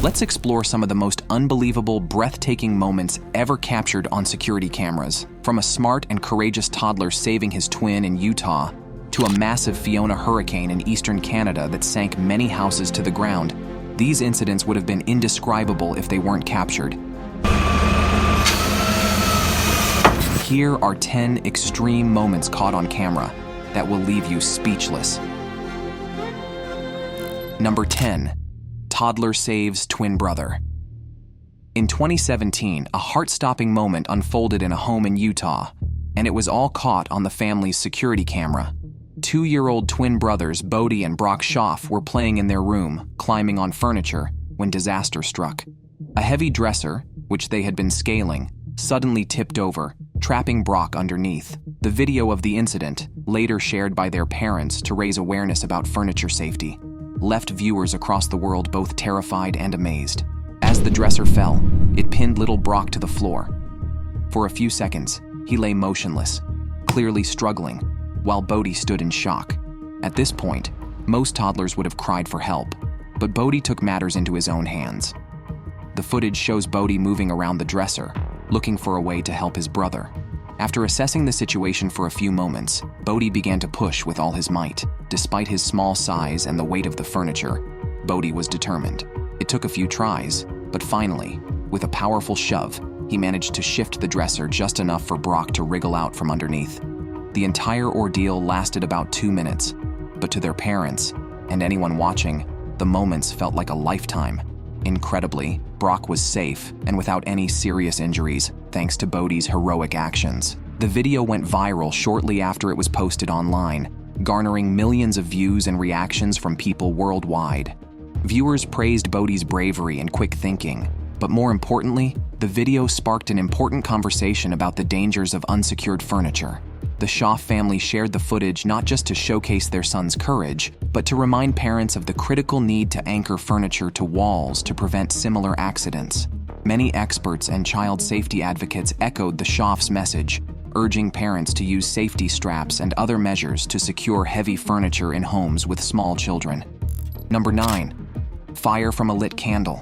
Let's explore some of the most unbelievable, breathtaking moments ever captured on security cameras. From a smart and courageous toddler saving his twin in Utah, to a massive Fiona hurricane in eastern Canada that sank many houses to the ground, these incidents would have been indescribable if they weren't captured. Here are 10 extreme moments caught on camera that will leave you speechless. Number 10. Toddler saves twin brother. In 2017, a heart-stopping moment unfolded in a home in Utah, and it was all caught on the family's security camera. 2-year-old twin brothers Bodie and Brock Schaff were playing in their room, climbing on furniture, when disaster struck. A heavy dresser, which they had been scaling, suddenly tipped over, trapping Brock underneath. The video of the incident, later shared by their parents to raise awareness about furniture safety, left viewers across the world both terrified and amazed. As the dresser fell, it pinned little Brock to the floor. For a few seconds, he lay motionless, clearly struggling, while Bodie stood in shock. At this point, most toddlers would have cried for help, but Bodie took matters into his own hands. The footage shows Bodie moving around the dresser, looking for a way to help his brother. After assessing the situation for a few moments, Bodie began to push with all his might. Despite his small size and the weight of the furniture, Bodie was determined. It took a few tries, but finally, with a powerful shove, he managed to shift the dresser just enough for Brock to wriggle out from underneath. The entire ordeal lasted about 2 minutes, but to their parents and anyone watching, the moments felt like a lifetime. Incredibly, Brock was safe and without any serious injuries, thanks to Bodie's heroic actions. The video went viral shortly after it was posted online, garnering millions of views and reactions from people worldwide. Viewers praised Bodie's bravery and quick thinking, but more importantly, the video sparked an important conversation about the dangers of unsecured furniture. The Schaff family shared the footage not just to showcase their son's courage, but to remind parents of the critical need to anchor furniture to walls to prevent similar accidents. Many experts and child safety advocates echoed the Schaff's message, urging parents to use safety straps and other measures to secure heavy furniture in homes with small children. Number 9. Fire from a lit candle.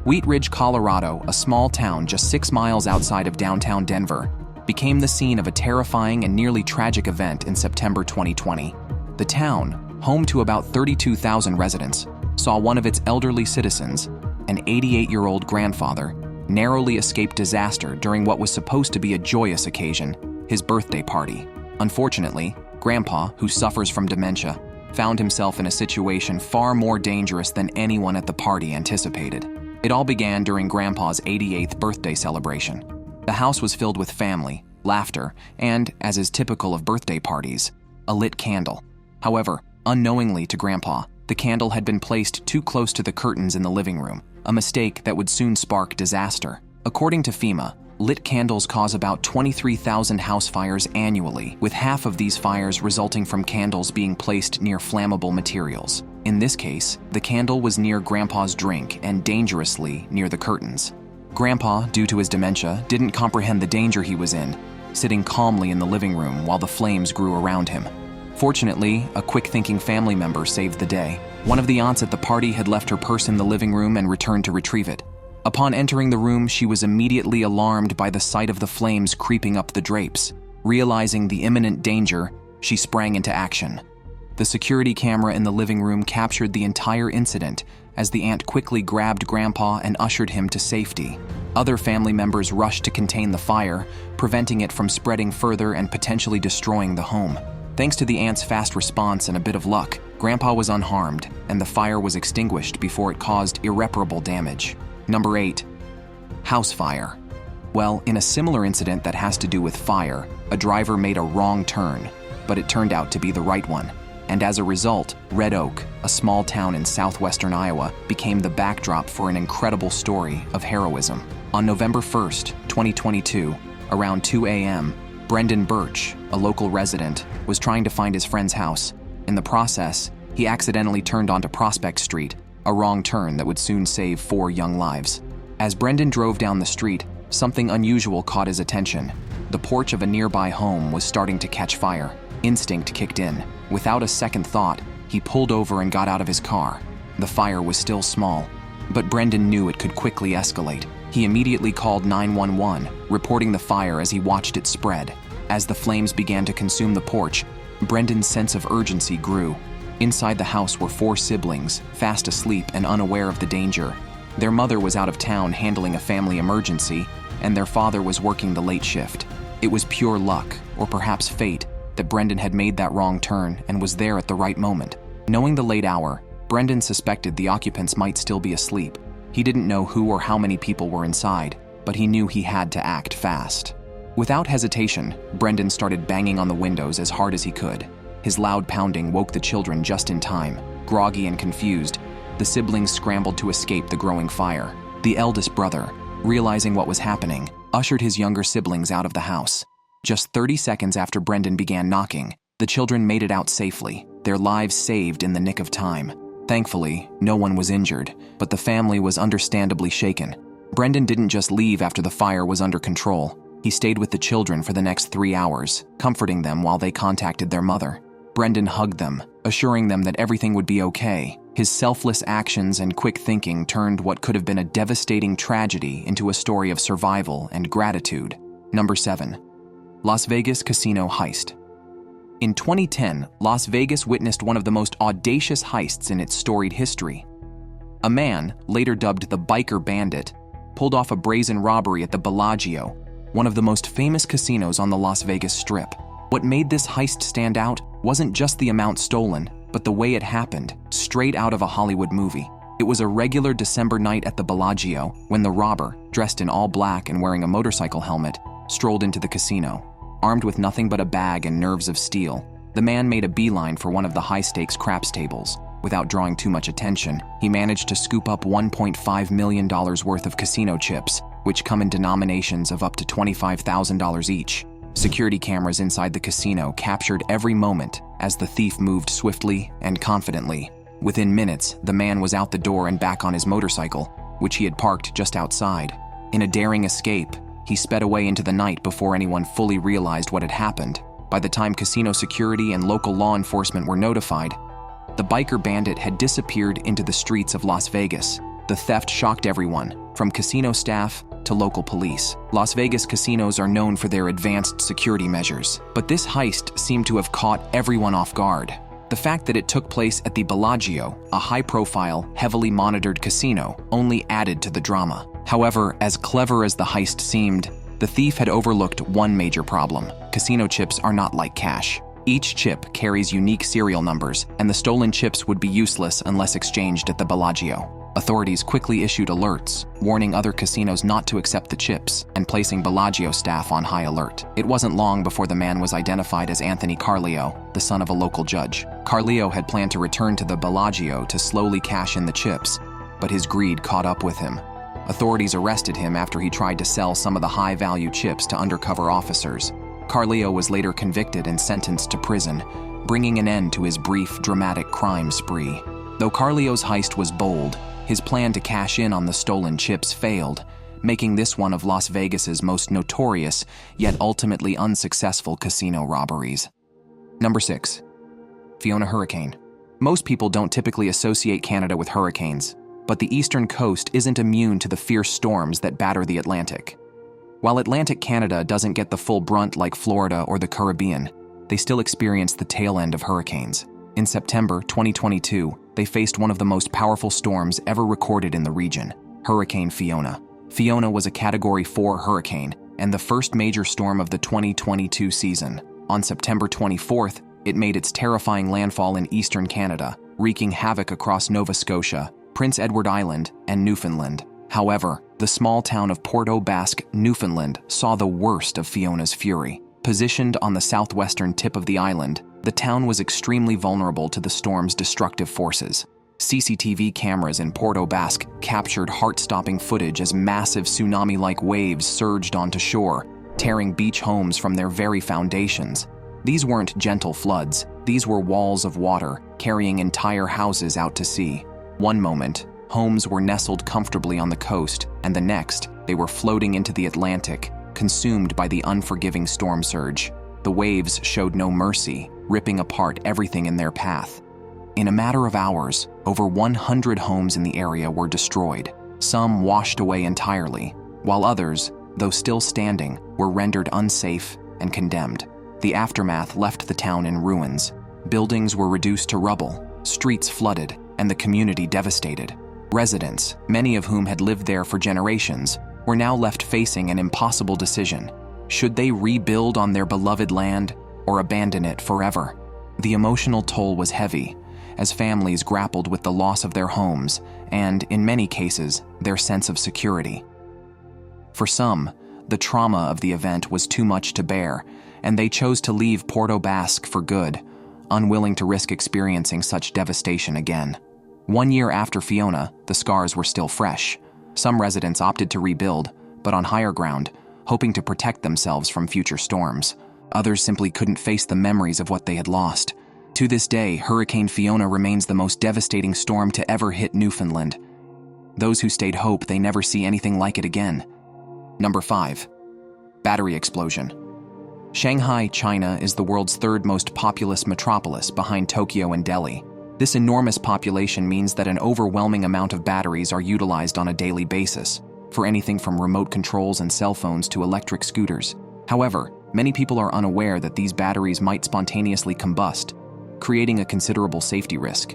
Wheat Ridge, Colorado, a small town just 6 miles outside of downtown Denver, became the scene of a terrifying and nearly tragic event in September 2020. The town, home to about 32,000 residents, saw one of its elderly citizens, an 88-year-old grandfather, narrowly escape disaster during what was supposed to be a joyous occasion, his birthday party. Unfortunately, Grandpa, who suffers from dementia, found himself in a situation far more dangerous than anyone at the party anticipated. It all began during Grandpa's 88th birthday celebration. The house was filled with family, laughter, and, as is typical of birthday parties, a lit candle. However, unknowingly to Grandpa, the candle had been placed too close to the curtains in the living room, a mistake that would soon spark disaster. According to FEMA, lit candles cause about 23,000 house fires annually, with half of these fires resulting from candles being placed near flammable materials. In this case, the candle was near Grandpa's drink and dangerously near the curtains. Grandpa, due to his dementia, didn't comprehend the danger he was in, sitting calmly in the living room while the flames grew around him. Fortunately, a quick-thinking family member saved the day. One of the aunts at the party had left her purse in the living room and returned to retrieve it. Upon entering the room, she was immediately alarmed by the sight of the flames creeping up the drapes. Realizing the imminent danger, she sprang into action. The security camera in the living room captured the entire incident as the aunt quickly grabbed Grandpa and ushered him to safety. Other family members rushed to contain the fire, preventing it from spreading further and potentially destroying the home. Thanks to the aunt's fast response and a bit of luck, Grandpa was unharmed, and the fire was extinguished before it caused irreparable damage. Number 8. House fire. Well, in a similar incident that has to do with fire, a driver made a wrong turn, but it turned out to be the right one. And as a result, Red Oak, a small town in southwestern Iowa, became the backdrop for an incredible story of heroism. On November 1st, 2022, around 2 a.m., Brendan Birch, a local resident, was trying to find his friend's house. In the process, he accidentally turned onto Prospect Street, a wrong turn that would soon save 4 young lives. As Brendan drove down the street, something unusual caught his attention. The porch of a nearby home was starting to catch fire. Instinct kicked in. Without a second thought, he pulled over and got out of his car. The fire was still small, But Brendan knew it could quickly escalate. He immediately called 911, reporting the fire as he watched it spread. As the flames began to consume the porch, Brendan's sense of urgency grew. Inside the house were 4 siblings, fast asleep and unaware of the danger. Their mother was out of town handling a family emergency, and their father was working the late shift. It was pure luck, or perhaps fate, that Brendan had made that wrong turn and was there at the right moment. Knowing the late hour, Brendan suspected the occupants might still be asleep. He didn't know who or how many people were inside, but he knew he had to act fast. Without hesitation, Brendan started banging on the windows as hard as he could. His loud pounding woke the children just in time. Groggy and confused, the siblings scrambled to escape the growing fire. The eldest brother, realizing what was happening, ushered his younger siblings out of the house. Just 30 seconds after Brendan began knocking, the children made it out safely, their lives saved in the nick of time. Thankfully, no one was injured, but the family was understandably shaken. Brendan didn't just leave after the fire was under control. He stayed with the children for the next 3 hours, comforting them while they contacted their mother. Brendan hugged them, assuring them that everything would be okay. His selfless actions and quick thinking turned what could have been a devastating tragedy into a story of survival and gratitude. Number 7. Las Vegas Casino Heist. In 2010, Las Vegas witnessed one of the most audacious heists in its storied history. A man, later dubbed the Biker Bandit, pulled off a brazen robbery at the Bellagio, one of the most famous casinos on the Las Vegas Strip. What made this heist stand out wasn't just the amount stolen, but the way it happened, straight out of a Hollywood movie. It was a regular December night at the Bellagio when the robber, dressed in all black and wearing a motorcycle helmet, strolled into the casino. Armed with nothing but a bag and nerves of steel, the man made a beeline for one of the high-stakes craps tables. Without drawing too much attention, he managed to scoop up $1.5 million worth of casino chips, which come in denominations of up to $25,000 each. Security cameras inside the casino captured every moment as the thief moved swiftly and confidently. Within minutes, the man was out the door and back on his motorcycle, which he had parked just outside. In a daring escape, he sped away into the night before anyone fully realized what had happened. By the time casino security and local law enforcement were notified, the Biker Bandit had disappeared into the streets of Las Vegas. The theft shocked everyone, from casino staff to local police. Las Vegas casinos are known for their advanced security measures, but this heist seemed to have caught everyone off guard. The fact that it took place at the Bellagio, a high-profile, heavily monitored casino, only added to the drama. However, as clever as the heist seemed, the thief had overlooked one major problem. Casino chips are not like cash. Each chip carries unique serial numbers, and the stolen chips would be useless unless exchanged at the Bellagio. Authorities quickly issued alerts, warning other casinos not to accept the chips and placing Bellagio staff on high alert. It wasn't long before the man was identified as Anthony Carleo, the son of a local judge. Carleo had planned to return to the Bellagio to slowly cash in the chips, but his greed caught up with him. Authorities arrested him after he tried to sell some of the high-value chips to undercover officers. Carleo was later convicted and sentenced to prison, bringing an end to his brief, dramatic crime spree. Though Carleo's heist was bold, his plan to cash in on the stolen chips failed, making this one of Las Vegas's most notorious, yet ultimately unsuccessful casino robberies. Number 6. Fiona Hurricane. Most people don't typically associate Canada with hurricanes, but the eastern coast isn't immune to the fierce storms that batter the Atlantic. While Atlantic Canada doesn't get the full brunt like Florida or the Caribbean, they still experience the tail end of hurricanes. In September 2022, they faced one of the most powerful storms ever recorded in the region, Hurricane Fiona. Fiona was a Category 4 hurricane and the first major storm of the 2022 season. On September 24th, it made its terrifying landfall in eastern Canada, wreaking havoc across Nova Scotia, Prince Edward Island, and Newfoundland. However, the small town of Port aux Basques, Newfoundland, saw the worst of Fiona's fury. Positioned on the southwestern tip of the island, the town was extremely vulnerable to the storm's destructive forces. CCTV cameras in Port aux Basques captured heart-stopping footage as massive tsunami-like waves surged onto shore, tearing beach homes from their very foundations. These weren't gentle floods, these were walls of water, carrying entire houses out to sea. One moment, homes were nestled comfortably on the coast, and the next, they were floating into the Atlantic, consumed by the unforgiving storm surge. The waves showed no mercy, ripping apart everything in their path. In a matter of hours, over 100 homes in the area were destroyed, some washed away entirely, while others, though still standing, were rendered unsafe and condemned. The aftermath left the town in ruins. Buildings were reduced to rubble, streets flooded, and the community devastated. Residents, many of whom had lived there for generations, were now left facing an impossible decision. Should they rebuild on their beloved land or abandon it forever? The emotional toll was heavy, as families grappled with the loss of their homes and, in many cases, their sense of security. For some, the trauma of the event was too much to bear, and they chose to leave Porto Basque for good, unwilling to risk experiencing such devastation again. 1 year after Fiona, the scars were still fresh. Some residents opted to rebuild, but on higher ground, hoping to protect themselves from future storms. Others simply couldn't face the memories of what they had lost. To this day, Hurricane Fiona remains the most devastating storm to ever hit Newfoundland. Those who stayed hope they never see anything like it again. Number 5. Battery explosion. Shanghai, China is the world's third most populous metropolis behind Tokyo and Delhi. This enormous population means that an overwhelming amount of batteries are utilized on a daily basis, for anything from remote controls and cell phones to electric scooters. However, many people are unaware that these batteries might spontaneously combust, creating a considerable safety risk.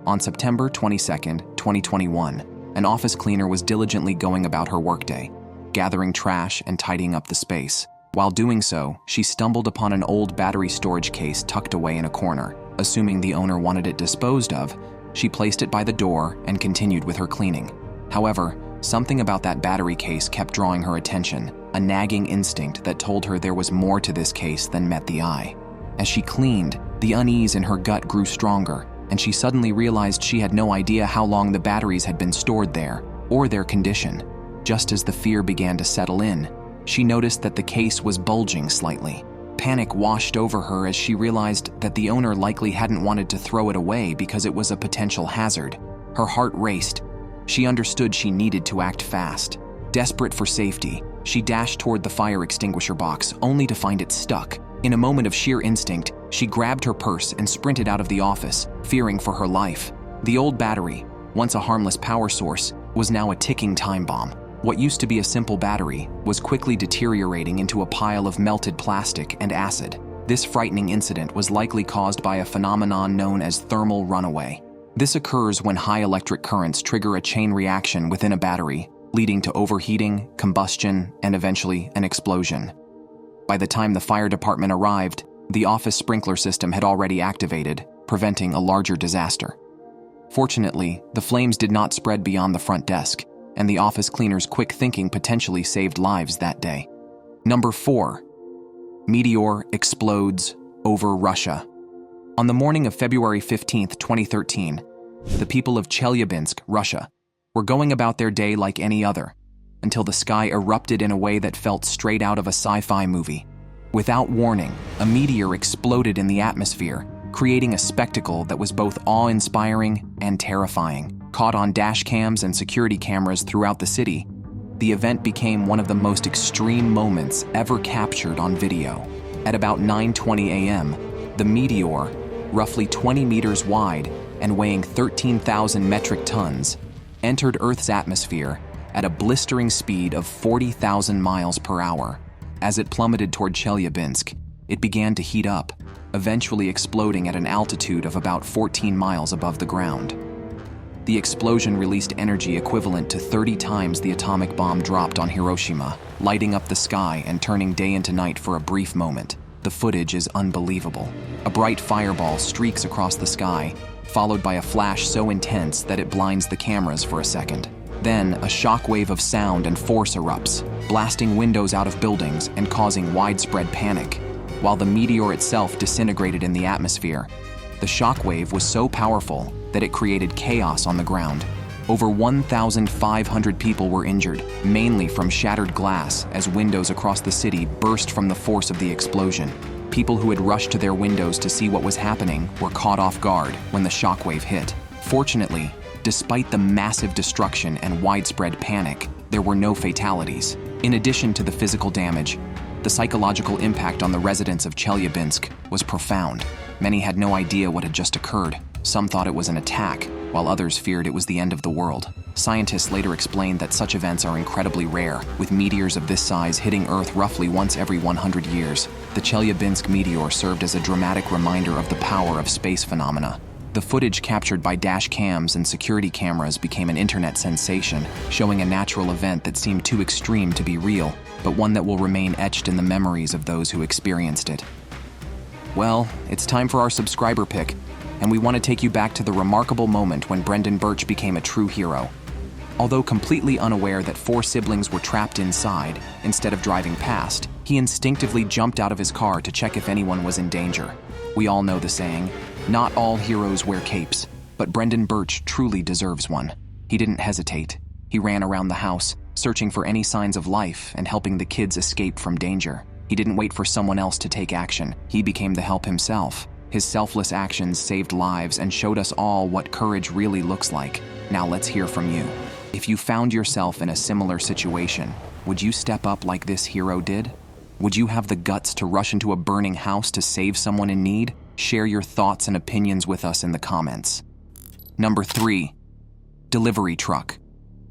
On September 22, 2021, an office cleaner was diligently going about her workday, gathering trash and tidying up the space. While doing so, she stumbled upon an old battery storage case tucked away in a corner. Assuming the owner wanted it disposed of, she placed it by the door and continued with her cleaning. However, something about that battery case kept drawing her attention, a nagging instinct that told her there was more to this case than met the eye. As she cleaned, the unease in her gut grew stronger, and she suddenly realized she had no idea how long the batteries had been stored there, or their condition. Just as the fear began to settle in, she noticed that the case was bulging slightly. Panic washed over her as she realized that the owner likely hadn't wanted to throw it away because it was a potential hazard. Her heart raced. She understood she needed to act fast. Desperate for safety, she dashed toward the fire extinguisher box, only to find it stuck. In a moment of sheer instinct, she grabbed her purse and sprinted out of the office, fearing for her life. The old battery, once a harmless power source, was now a ticking time bomb. What used to be a simple battery was quickly deteriorating into a pile of melted plastic and acid. This frightening incident was likely caused by a phenomenon known as thermal runaway. This occurs when high electric currents trigger a chain reaction within a battery, leading to overheating, combustion, and eventually an explosion. By the time the fire department arrived, the office sprinkler system had already activated, preventing a larger disaster. Fortunately, the flames did not spread beyond the front desk, and the office cleaner's quick thinking potentially saved lives that day. Number 4. Meteor explodes over Russia. On the morning of February 15, 2013, the people of Chelyabinsk, Russia, were going about their day like any other, until the sky erupted in a way that felt straight out of a sci-fi movie. Without warning, a meteor exploded in the atmosphere, creating a spectacle that was both awe-inspiring and terrifying. Caught on dash cams and security cameras throughout the city, the event became one of the most extreme moments ever captured on video. At about 9:20 a.m., the meteor, roughly 20 meters wide and weighing 13,000 metric tons, entered Earth's atmosphere at a blistering speed of 40,000 miles per hour. As it plummeted toward Chelyabinsk, it began to heat up, eventually exploding at an altitude of about 14 miles above the ground. The explosion released energy equivalent to 30 times the atomic bomb dropped on Hiroshima, lighting up the sky and turning day into night for a brief moment. The footage is unbelievable. A bright fireball streaks across the sky, followed by a flash so intense that it blinds the cameras for a second. Then, a shockwave of sound and force erupts, blasting windows out of buildings and causing widespread panic. While the meteor itself disintegrated in the atmosphere, the shockwave was so powerful that it created chaos on the ground. Over 1,500 people were injured, mainly from shattered glass as windows across the city burst from the force of the explosion. People who had rushed to their windows to see what was happening were caught off guard when the shockwave hit. Fortunately, despite the massive destruction and widespread panic, there were no fatalities. In addition to the physical damage, the psychological impact on the residents of Chelyabinsk was profound. Many had no idea what had just occurred. Some thought it was an attack, while others feared it was the end of the world. Scientists later explained that such events are incredibly rare, with meteors of this size hitting Earth roughly once every 100 years. The Chelyabinsk meteor served as a dramatic reminder of the power of space phenomena. The footage captured by dash cams and security cameras became an internet sensation, showing a natural event that seemed too extreme to be real, but one that will remain etched in the memories of those who experienced it. Well, it's time for our subscriber pick, and we want to take you back to the remarkable moment when Brendan Birch became a true hero. Although completely unaware that 4 siblings were trapped inside, instead of driving past, he instinctively jumped out of his car to check if anyone was in danger. We all know the saying, not all heroes wear capes, but Brendan Birch truly deserves one. He didn't hesitate. He ran around the house, searching for any signs of life and helping the kids escape from danger. He didn't wait for someone else to take action. He became the help himself. His selfless actions saved lives and showed us all what courage really looks like. Now let's hear from you. If you found yourself in a similar situation, would you step up like this hero did? Would you have the guts to rush into a burning house to save someone in need? Share your thoughts and opinions with us in the comments. Number 3. Delivery truck.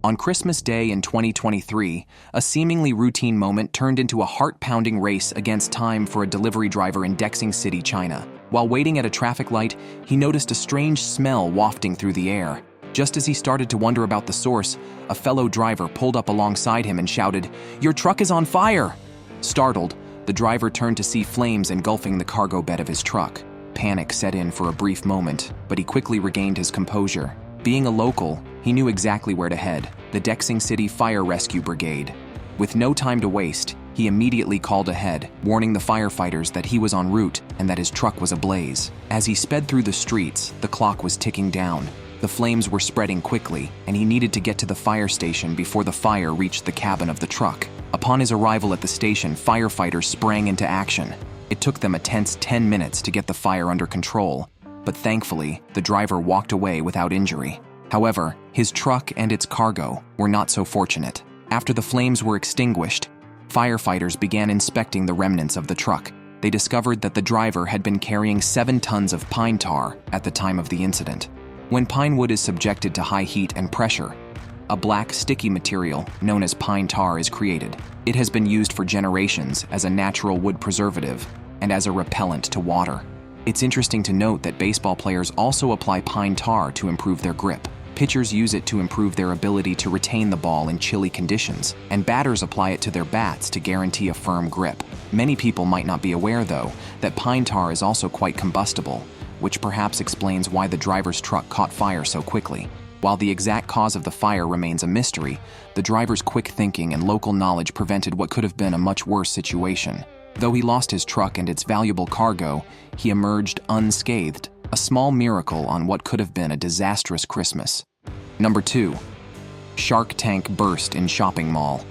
On Christmas Day in 2023, a seemingly routine moment turned into a heart-pounding race against time for a delivery driver in Dexing City, China. While waiting at a traffic light, he noticed a strange smell wafting through the air. Just as he started to wonder about the source, a fellow driver pulled up alongside him and shouted, "Your truck is on fire!" Startled, the driver turned to see flames engulfing the cargo bed of his truck. Panic set in for a brief moment, but he quickly regained his composure. Being a local, he knew exactly where to head, the Dexing City Fire Rescue Brigade. With no time to waste, he immediately called ahead, warning the firefighters that he was en route and that his truck was ablaze. As he sped through the streets, the clock was ticking down. The flames were spreading quickly, and he needed to get to the fire station before the fire reached the cabin of the truck. Upon his arrival at the station, firefighters sprang into action. It took them a tense 10 minutes to get the fire under control, but thankfully, the driver walked away without injury. However, his truck and its cargo were not so fortunate. After the flames were extinguished, firefighters began inspecting the remnants of the truck. They discovered that the driver had been carrying 7 tons of pine tar at the time of the incident. When pine wood is subjected to high heat and pressure, a black, sticky material known as pine tar is created. It has been used for generations as a natural wood preservative and as a repellent to water. It's interesting to note that baseball players also apply pine tar to improve their grip. Pitchers use it to improve their ability to retain the ball in chilly conditions, and batters apply it to their bats to guarantee a firm grip. Many people might not be aware, though, that pine tar is also quite combustible, which perhaps explains why the driver's truck caught fire so quickly. While the exact cause of the fire remains a mystery, the driver's quick thinking and local knowledge prevented what could have been a much worse situation. Though he lost his truck and its valuable cargo, he emerged unscathed, a small miracle on what could have been a disastrous Christmas. Number 2. Shark tank burst in shopping mall.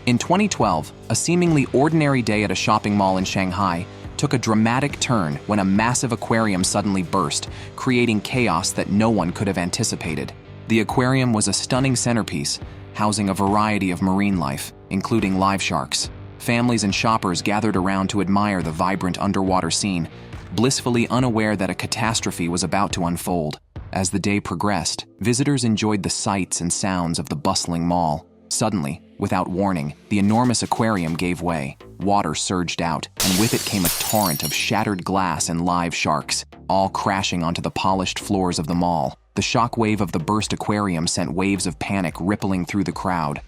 In 2012, a seemingly ordinary day at a shopping mall in Shanghai took a dramatic turn when a massive aquarium suddenly burst, creating chaos that no one could have anticipated. The aquarium was a stunning centerpiece, housing a variety of marine life, including live sharks. Families and shoppers gathered around to admire the vibrant underwater scene, blissfully unaware that a catastrophe was about to unfold. As the day progressed, visitors enjoyed the sights and sounds of the bustling mall. Suddenly, without warning, the enormous aquarium gave way. Water surged out, and with it came a torrent of shattered glass and live sharks, all crashing onto the polished floors of the mall. The shockwave of the burst aquarium sent waves of panic rippling through the crowd.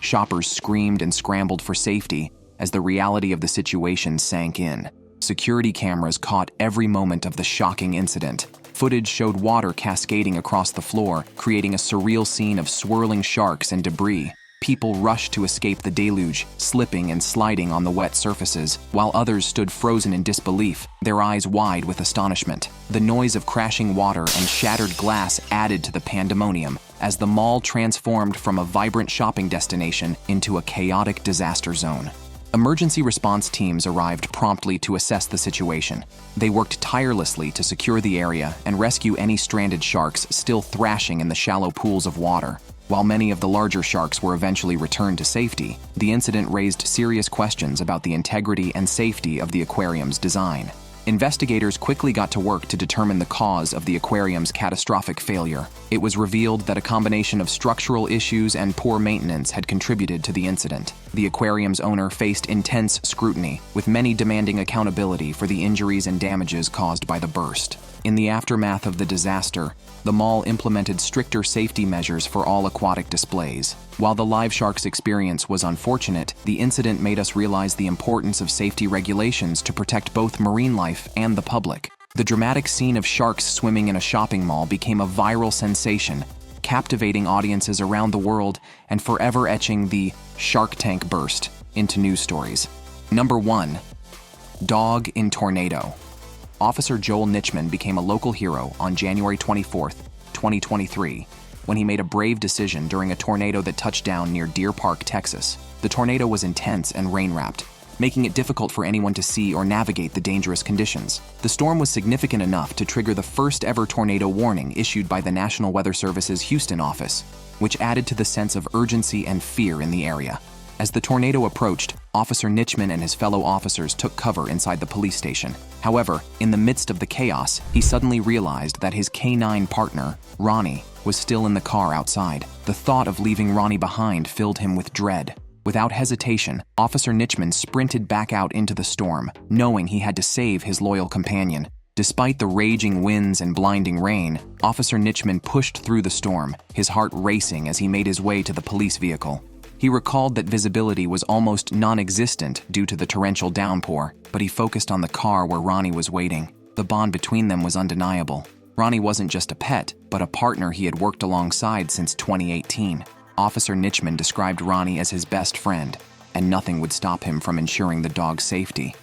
Shoppers screamed and scrambled for safety as the reality of the situation sank in. Security cameras caught every moment of the shocking incident. Footage showed water cascading across the floor, creating a surreal scene of swirling sharks and debris. People rushed to escape the deluge, slipping and sliding on the wet surfaces, while others stood frozen in disbelief, their eyes wide with astonishment. The noise of crashing water and shattered glass added to the pandemonium, as the mall transformed from a vibrant shopping destination into a chaotic disaster zone. Emergency response teams arrived promptly to assess the situation. They worked tirelessly to secure the area and rescue any stranded sharks still thrashing in the shallow pools of water. While many of the larger sharks were eventually returned to safety, the incident raised serious questions about the integrity and safety of the aquarium's design. Investigators quickly got to work to determine the cause of the aquarium's catastrophic failure. It was revealed that a combination of structural issues and poor maintenance had contributed to the incident. The aquarium's owner faced intense scrutiny, with many demanding accountability for the injuries and damages caused by the burst. In the aftermath of the disaster, the mall implemented stricter safety measures for all aquatic displays. While the live sharks experience was unfortunate, the incident made us realize the importance of safety regulations to protect both marine life and the public. The dramatic scene of sharks swimming in a shopping mall became a viral sensation, captivating audiences around the world and forever etching the Shark Tank burst into news stories. Number 1. Dog in tornado. Officer Joel Nitchman became a local hero on January 24, 2023, when he made a brave decision during a tornado that touched down near Deer Park, Texas. The tornado was intense and rain-wrapped, making it difficult for anyone to see or navigate the dangerous conditions. The storm was significant enough to trigger the first-ever tornado warning issued by the National Weather Service's Houston office, which added to the sense of urgency and fear in the area. As the tornado approached, Officer Nitchman and his fellow officers took cover inside the police station. However, in the midst of the chaos, he suddenly realized that his canine partner, Ronnie, was still in the car outside. The thought of leaving Ronnie behind filled him with dread. Without hesitation, Officer Nitchman sprinted back out into the storm, knowing he had to save his loyal companion. Despite the raging winds and blinding rain, Officer Nitchman pushed through the storm, his heart racing as he made his way to the police vehicle. He recalled that visibility was almost non-existent due to the torrential downpour, but he focused on the car where Ronnie was waiting. The bond between them was undeniable. Ronnie wasn't just a pet, but a partner he had worked alongside since 2018. Officer Nitchman described Ronnie as his best friend, and nothing would stop him from ensuring the dog's safety.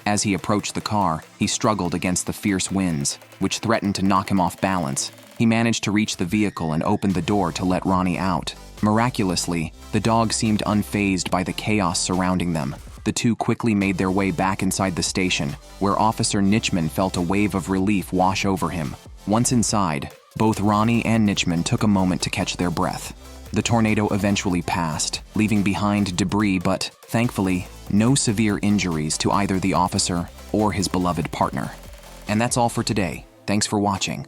As he approached the car, he struggled against the fierce winds, which threatened to knock him off balance. He managed to reach the vehicle and opened the door to let Ronnie out. Miraculously, the dog seemed unfazed by the chaos surrounding them. The two quickly made their way back inside the station, where Officer Nitchman felt a wave of relief wash over him. Once inside, both Ronnie and Nitchman took a moment to catch their breath. The tornado eventually passed, leaving behind debris but, thankfully, no severe injuries to either the officer or his beloved partner. And that's all for today. Thanks for watching.